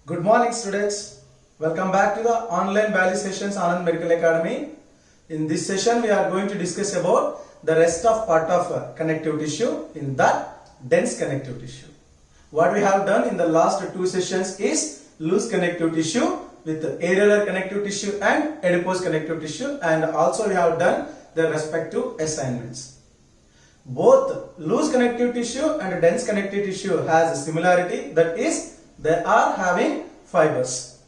Good morning, students. Welcome back to the online value sessions Anand Medical Academy. In this session, we are going to discuss about the rest of part of connective tissue in that dense connective tissue. What we have done in the last two sessions is loose connective tissue with areolar connective tissue and adipose connective tissue, and also we have done the respective assignments. Both loose connective tissue and dense connective tissue has a similarity, that is they are having fibers.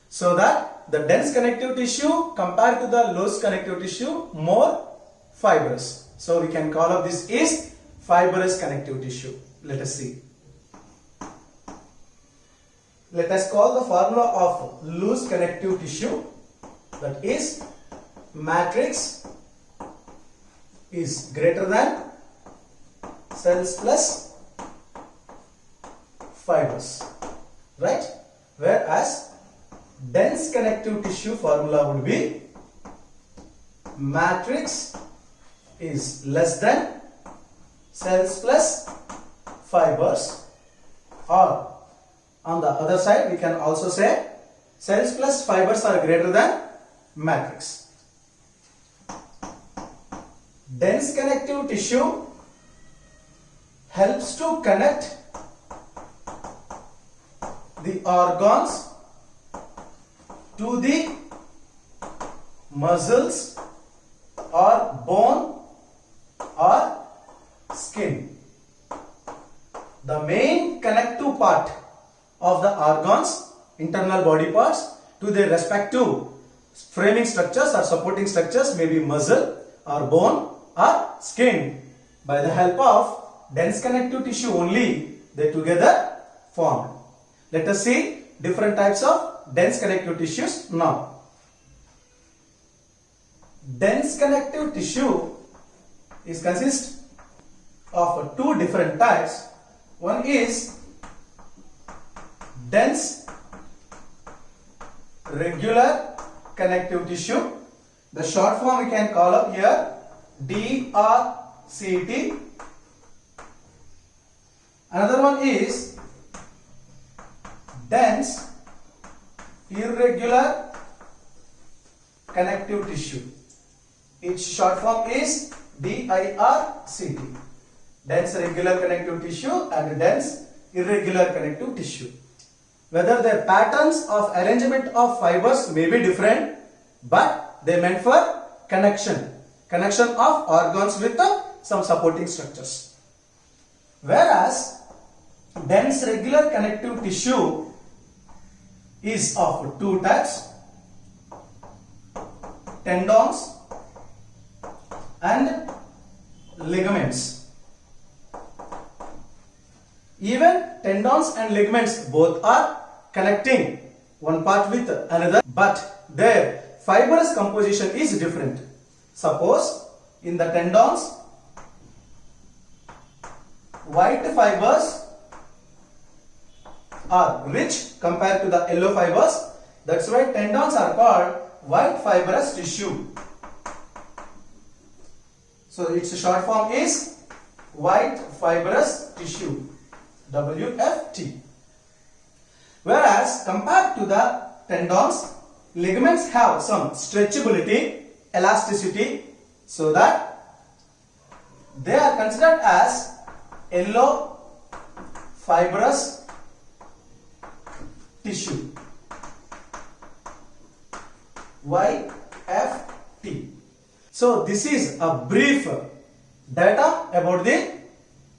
So that the dense connective tissue compared to the loose connective tissue more fibrous. So we can call up this is fibrous connective tissue. Let us see. Let us call the formula of loose connective tissue, that is matrix is greater than cells plus fibers, right? Whereas dense connective tissue formula would be matrix is less than cells plus fibers, or on the other side we can also say cells plus fibers are greater than matrix. Dense connective tissue helps to connect the organs to the muscles or bone or skin. The main connective part of the organs, internal body parts, to their respective framing structures or supporting structures, may be muscle or bone or skin. By the help of dense connective tissue only, they together formed. Let us see different types of dense connective tissues now. Dense connective tissue is consist of two different types. One is dense regular connective tissue. The short form we can call up here DRCT. Another one is dense irregular connective tissue. Its short form is DIRCT. Dense regular connective tissue and dense irregular connective tissue. Whether their patterns of arrangement of fibers may be different, but they meant for connection of organs with some supporting structures. Whereas dense regular connective tissue is of two types: tendons and ligaments. Even tendons and ligaments both are connecting one part with another, but their fibrous composition is different. Suppose in the tendons, white fibers are rich compared to the yellow fibers. That's why tendons are called white fibrous tissue. So its short form is white fibrous tissue, WFT. Whereas compared to the tendons, ligaments have some stretchability, elasticity, so that they are considered as yellow fibrous tissue, YFT. So this is a brief data about the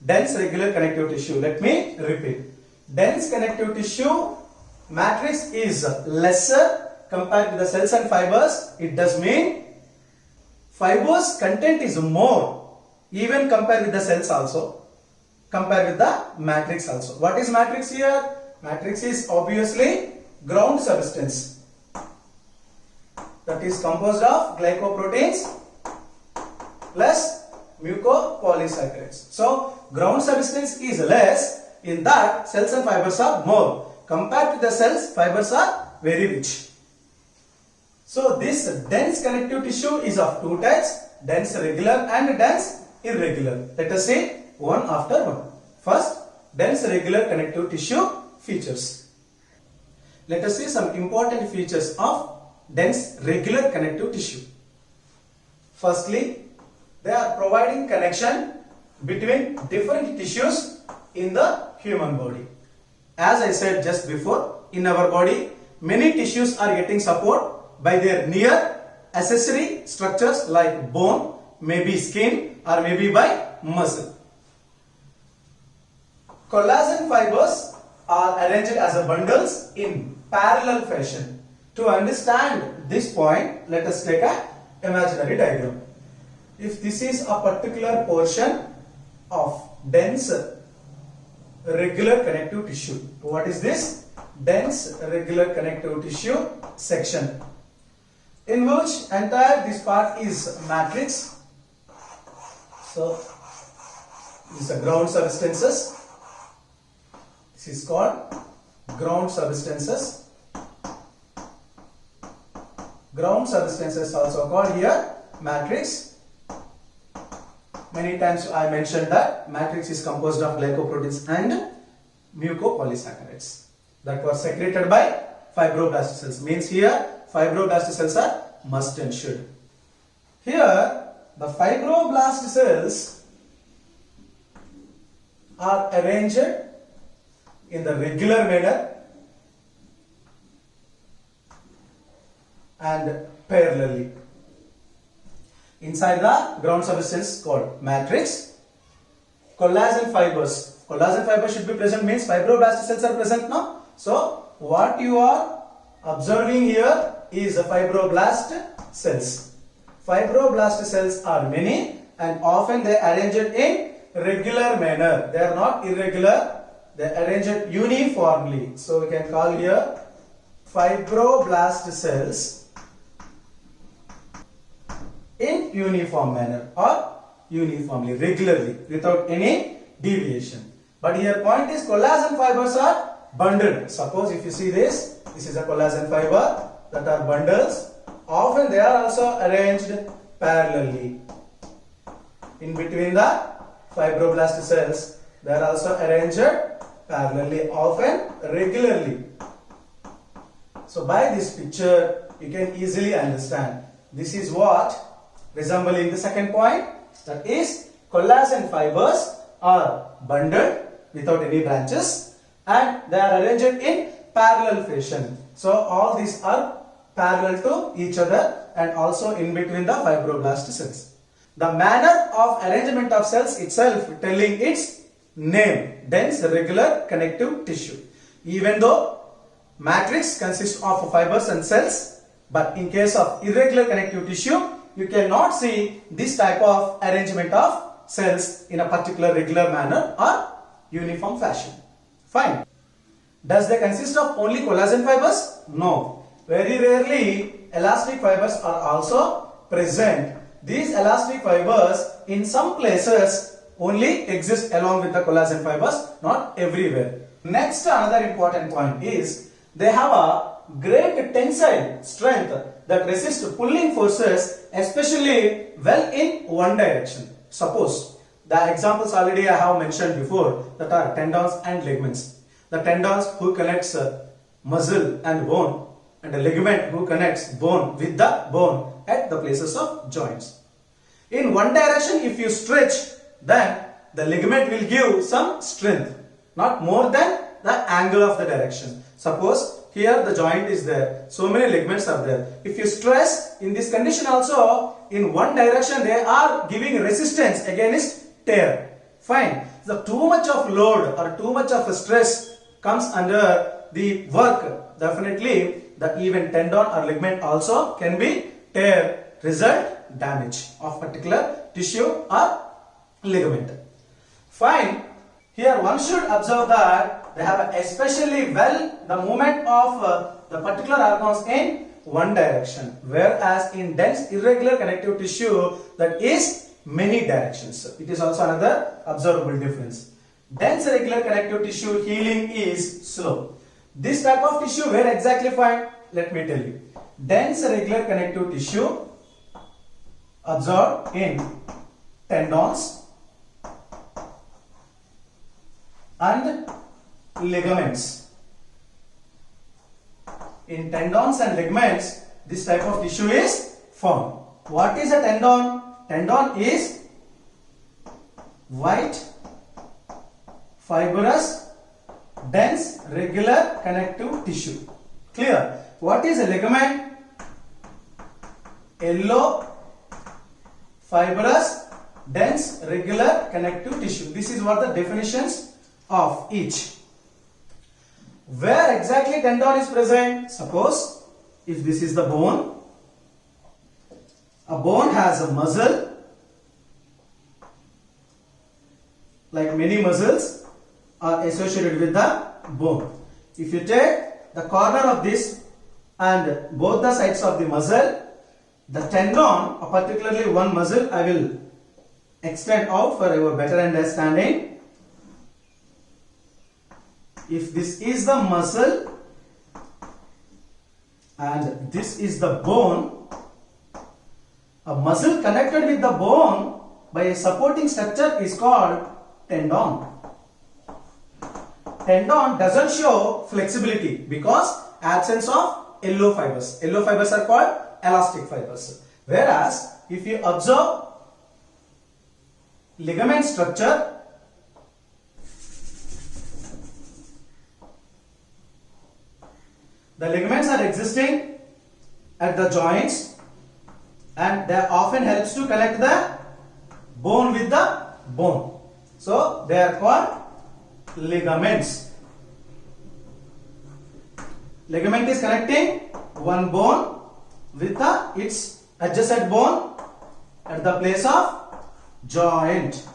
dense regular connective tissue. Let me repeat. Dense connective tissue matrix is lesser compared to the cells and fibers. It does mean fibers content is more, even compared with the cells also, compared with the matrix also. What is matrix here? Matrix is obviously ground substance that is composed of glycoproteins plus mucopolysaccharides. So ground substance is less, in that cells and fibers are more. Compared to the cells, fibers are very rich. So this dense connective tissue is of two types: dense regular and dense irregular. Let us see one after one. First, dense regular connective tissue features. Let us see some important features of dense regular connective tissue. Firstly, they are providing connection between different tissues in the human body. As I said just before, in our body, many tissues are getting support by their near accessory structures like bone, maybe skin, or maybe by muscle. Collagen fibers are arranged as a bundles in parallel fashion. To understand this point, let us take an imaginary diagram. If this is a particular portion of dense regular connective tissue. What is this? Dense regular connective tissue section, in which entire this part is matrix. So this is a ground substances. This is called ground substances. Ground substances also called here matrix. Many times I mentioned that matrix is composed of glycoproteins and mucopolysaccharides that were secreted by fibroblast cells. Means here fibroblast cells are must and should. Here the fibroblast cells are arranged in the regular manner and parallelly inside the ground substance called matrix. Collagen fibers should be present, means fibroblast cells are present now. So what you are observing here is the fibroblast cells. Fibroblast cells are many and often they are arranged in regular manner. They are not irregular. They are arranged uniformly. So we can call here fibroblast cells in uniform manner or uniformly, regularly, without any deviation. But here point is collagen fibers are bundled. Suppose if you see this is a collagen fiber that are bundles. Often they are also arranged parallelly. In between the fibroblast cells, they are also arranged parallelly, often regularly. So by this picture, you can easily understand. This is what resembling the second point, that is collagen fibers are bundled without any branches and they are arranged in parallel fashion. So all these are parallel to each other and also in between the fibroblast cells. The manner of arrangement of cells itself telling its name, dense regular connective tissue. Even though matrix consists of fibers and cells, but in case of irregular connective tissue, you cannot see this type of arrangement of cells in a particular regular manner or uniform fashion. Fine. Does they consist of only collagen fibers? No. Very rarely elastic fibers are also present. These elastic fibers in some places only exist along with the collagen fibers, not everywhere. Next, another important point is they have a great tensile strength that resists pulling forces, especially well in one direction. Suppose the examples already I have mentioned before, that are tendons and ligaments. The tendons who connects muscle and bone, and the ligament who connects bone with the bone at the places of joints. In one direction, if you stretch, then the ligament will give some strength, not more than the angle of the direction. Suppose here the joint is there, so many ligaments are there. If you stress in this condition also, in one direction they are giving resistance against tear. Fine. So too much of load or too much of stress comes under the work. Definitely the even tendon or ligament also can be tear, result damage of particular tissue or ligament. Fine. Here one should observe that they have especially well the movement of the particular organs in one direction, whereas in dense irregular connective tissue that is many directions. It is also another observable difference. Dense regular connective tissue healing is slow. This type of tissue where exactly find? Let me tell you. Dense regular connective tissue observed in tendons and ligaments. in tendons and ligaments, this type of tissue is formed. What is a tendon? Tendon is white, fibrous, dense, regular connective tissue. Clear? What is a ligament? Yellow, fibrous, dense, regular connective tissue. This is what the definitions of each. Where exactly tendon is present? Suppose if this is the bone, a bone has a muscle, like many muscles are associated with the bone. If you take the corner of this and both the sides of the muscle, the tendon, or particularly one muscle, I will extend out for your better understanding. If this is the muscle and this is the bone, a muscle connected with the bone by a supporting structure is called tendon. Tendon doesn't show flexibility because absence of yellow fibers. Yellow fibers are called elastic fibers. Whereas if you observe ligament structure, the ligaments are existing at the joints and they often helps to connect the bone with the bone. So they are called ligaments. Ligament is connecting one bone with its adjacent bone at the place of joint.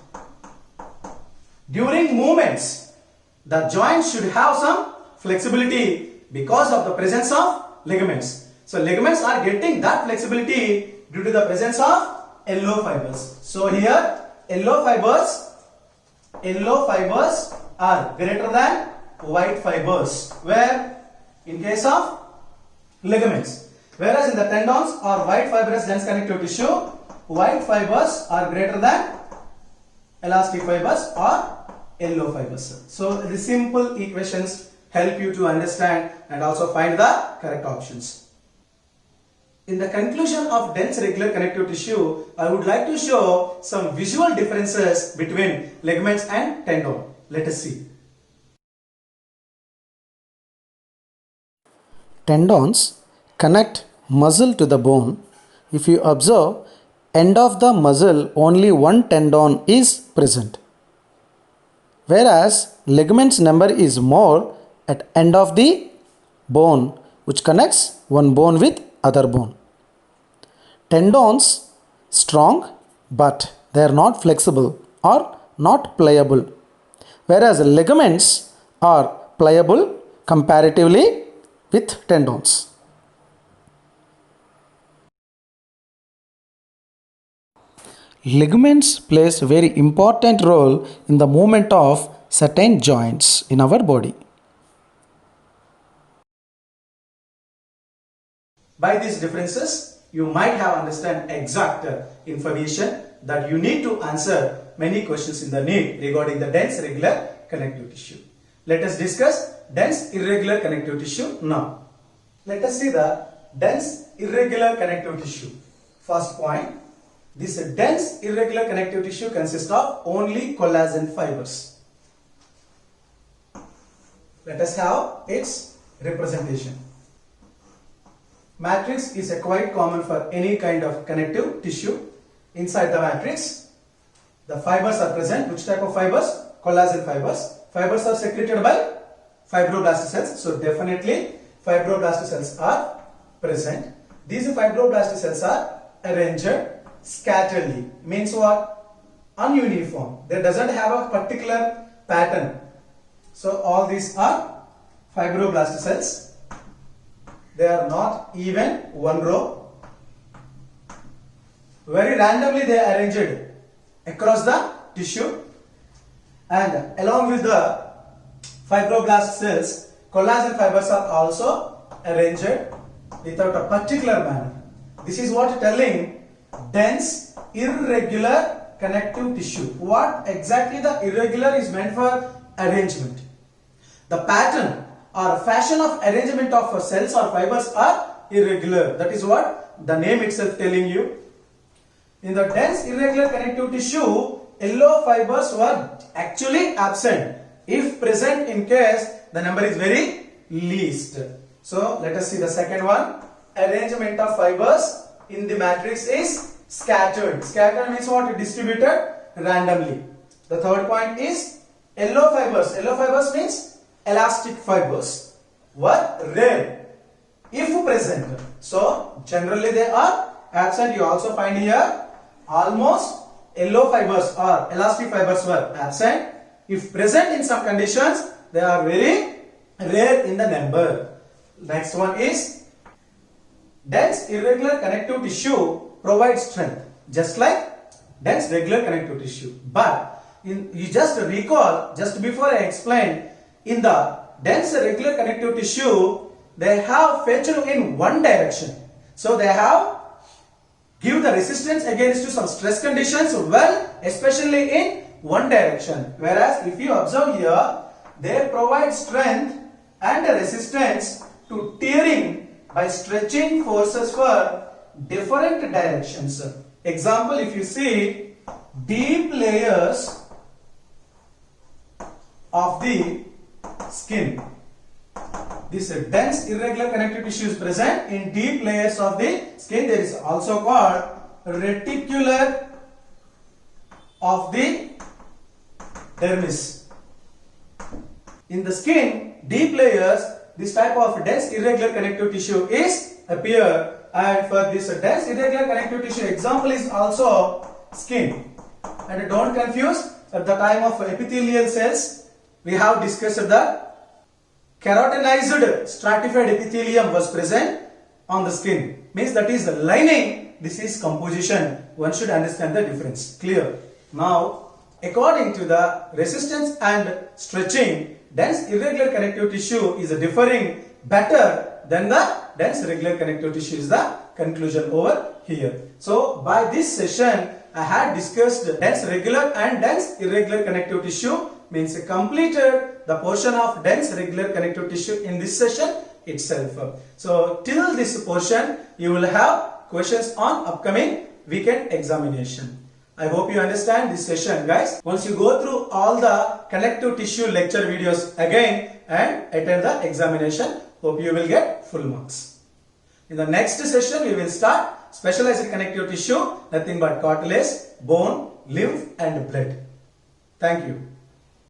During movements, the joint should have some flexibility because of the presence of ligaments. So ligaments are getting that flexibility due to the presence of yellow fibers. So here yellow fibers are greater than white fibers, where in case of ligaments, whereas in the tendons or white fibrous dense connective tissue, white fibers are greater than elastic fibers or yellow fibers. So the simple equations help you to understand and also find the correct options. In the conclusion of dense regular connective tissue, I would like to show some visual differences between ligaments and tendon. Let us see. Tendons connect muscle to the bone. If you observe, end of the muscle only one tendon is present. Whereas ligaments number is more at end of the bone, which connects one bone with other bone. Tendons strong, but they are not flexible or not pliable, whereas ligaments are pliable comparatively with tendons. Ligaments plays a very important role in the movement of certain joints in our body. By these differences, you might have understand exact information that you need to answer many questions in the NEET regarding the dense regular connective tissue. Let us discuss dense irregular connective tissue now. Let us see the dense irregular connective tissue. First point, this dense irregular connective tissue consists of only collagen fibers. Let us have its representation. Matrix is quite common for any kind of connective tissue. Inside the matrix, the fibers are present. Which type of fibers? Collagen fibers. Fibers are secreted by fibroblast cells. So definitely fibroblast cells are present. These fibroblast cells are arranged scatteredly. Means what? Ununiform. They doesn't have a particular pattern. So all these are fibroblast cells. They are not even one row. Very randomly they are arranged across the tissue, and along with the fibroblast cells, collagen fibers are also arranged without a particular manner. This is what telling dense irregular connective tissue. What exactly the irregular is meant for? Arrangement. The pattern or fashion of arrangement of cells or fibers are irregular. That is what the name itself telling you. In the dense irregular connective tissue, yellow fibers were actually absent. If present, in case the number is very least. So let us see the second one. Arrangement of fibers in the matrix is scattered. Scattered means what? Distributed randomly. The third point is yellow fibers. Yellow fibers means elastic fibers were rare if present. So generally they are absent. You also find here almost yellow fibers or elastic fibers were absent. If present in some conditions, they are very rare in the number. Next one is dense irregular connective tissue provides strength just like dense regular connective tissue. But you just recall, just before I explained, in the dense regular connective tissue, they have feature in one direction. So they have give the resistance against to some stress conditions well, especially in one direction. Whereas if you observe here, they provide strength and resistance to tearing by stretching forces for different directions. Example, if you see deep layers of the skin, this dense irregular connective tissue is present in deep layers of the skin. There is also called reticular of the dermis. In the skin, deep layers, this type of dense irregular connective tissue is appear, and for this dense irregular connective tissue example is also skin. And don't confuse, at the time of epithelial cells we have discussed that keratinized stratified epithelium was present on the skin, means that is the lining, this is composition. One should understand the difference. Clear? Now according to the resistance and stretching, dense irregular connective tissue is differing better than the dense regular connective tissue is the conclusion over here. So by this session I had discussed dense regular and dense irregular connective tissue, means completed the portion of dense regular connective tissue in this session itself. So till this portion you will have questions on upcoming weekend examination. I hope you understand this session, guys. Once you go through all the connective tissue lecture videos again and attend the examination, hope you will get full marks. In the next session, we will start specialized connective tissue, nothing but cartilage, bone, lymph and blood. Thank you.